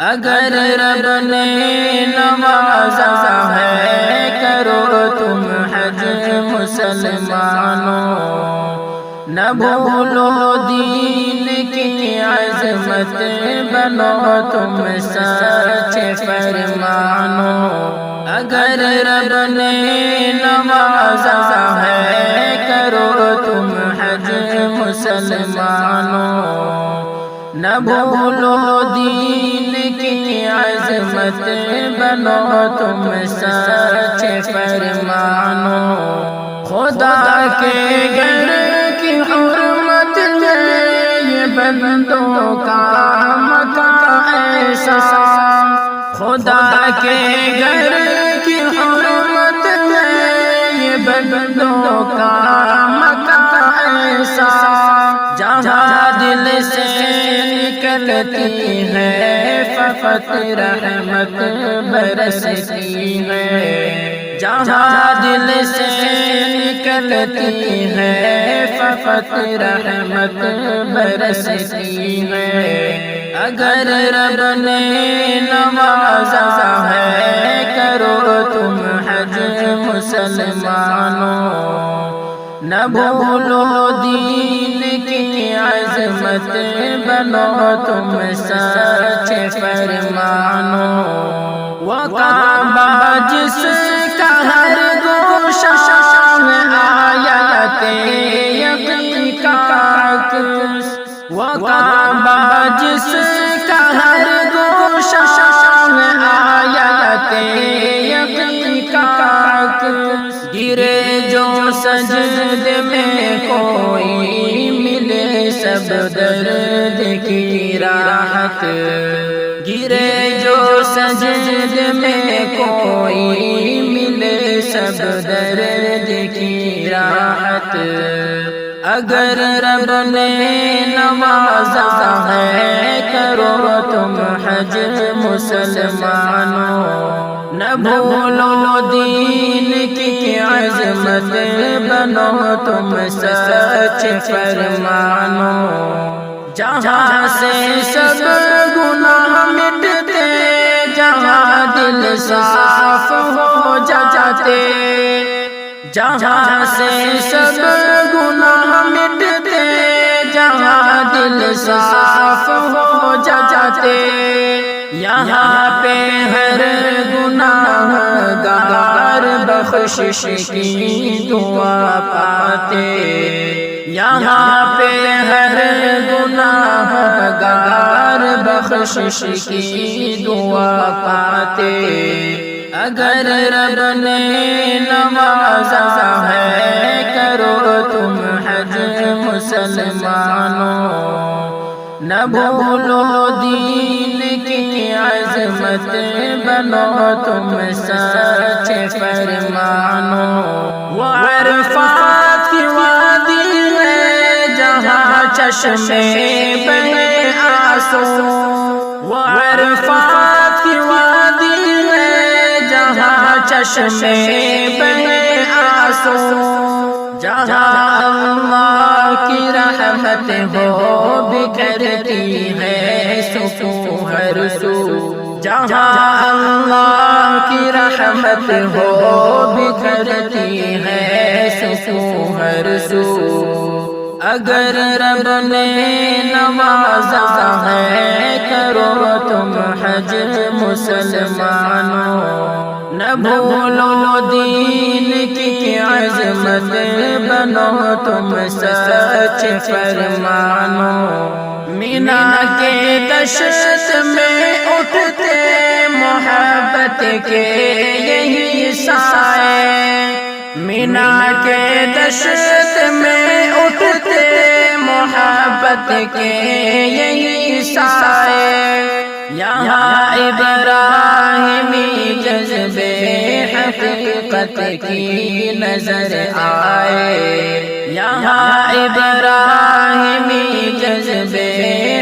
اگر رب نے نوازا ہے کرو تم حج مسلمانوں، نہ بھولو دین کی عظمت، بنو تم سچ فرمانوں۔ اگر رب نے نوازا ہے کرو تم حج مسلمانوں، نہ بھولو دین کی عظمت، بنو تم سچ فرمانوں۔ خدا کے گھر کی حرمت میں یہ بندوں کا مکان ایسا، خدا کے گھر کی حرمت میں یہ بندوں کا مکان ایسا، جہاں دل سے نکلتی ہے فقط رحمت برستی ہے، جہاں دل سے نکلتی ہے فقط رحمت برستی ہے۔ اگر رب نے نوازا ہے کرو تم حج مسلمانوں، نہ بھولو دین کی عظمت، بنو تم سچ فرمانوں۔ وہ کعبہ جس کا ہر گوشہ میں آیت یقین کا عکس، وہ کعبہ جس کا ہر گوشہ میں آیت یقین کا عکس، گرے جو سجدے میں کوئی ملے سب درد کی راحت، گرے جو سجدے میں کوئی ملے سب درد کی راحت۔ اگر رب نے نوازا ہے کرو تم حج مسلمانوں، نہ بھولو دین کی عظمت، بنو تم سچ فرمانوں۔ جہاں سے سب گناہ مٹتے، جہاں دل صاف ہو جاتے، جہاں سے سب گناہ مٹتے، جہاں دل صاف ہو جاتے، یہاں پہ ہر گناہ گار بخشش کی دعا پاتے، یہاں پہ ہر گناہ گار بخشش کی دعا پاتے۔ اگر رب نے نوازا ہے کرو تم حج مسلمانوں، نہ بھولو دین کی عظمت، بنو تم سچ فرمانوں۔ وہ عرفات کی وادی ہے جہاں چشمے بہے آنسو، وہ عرفات کی وادی ہے جہاں چشمے بہے آنسو، جہاں اللہ کی رحمت ہو بکھرتی ہے سکون ہر سو، جہاں اللہ کی رحمت ہو بکھرتی ہے سکون ہر سو۔ اگر رب نے نوازا ہے کرو تم حج مسلمانوں، نہ بھولو دین کی عظمت، بنو تم سچ فرمانوں۔ مینا کے دشت میں اٹھتے محبت کے یہی سائے، مینا کے دشت میں اٹھتے محبت کے یہی سائے، یہاں ابراہیمی جذبے حقیقت کی نظر آئے، یہاں ابراہیمی جذبے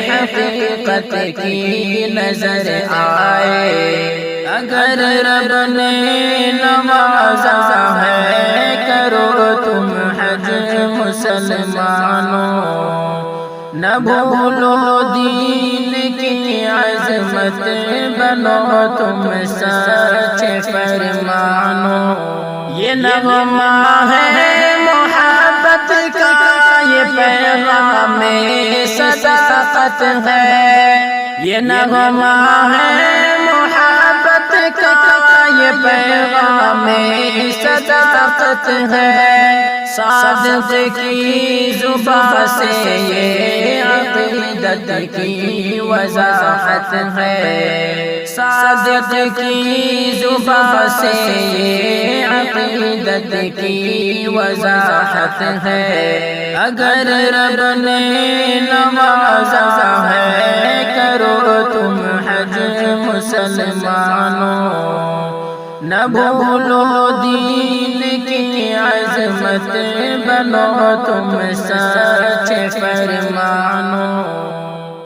حقیقت کی نظر آئے۔ اگر رب نے نوازا ہے کرو تم حج مسلمانوں، نہ بھولو دین کی عظمت بنو تم سچ فرمانو یہ نغمہ ہے محبت کا یہ پیغام صداقت ہے یہ نغمہ ہے محبت کا یہ پیغام صداقت ہے صادق کی زبان سے یہ عقیدت کی وضاحت ہے صادق کی زبان سے یہ عقیدت کی وضاحت ہے اگر رب نے نوازا ہے کرو تم حج مسلمانوں نہ بھولو دین کی عظمت بنو تم سچ فرمانو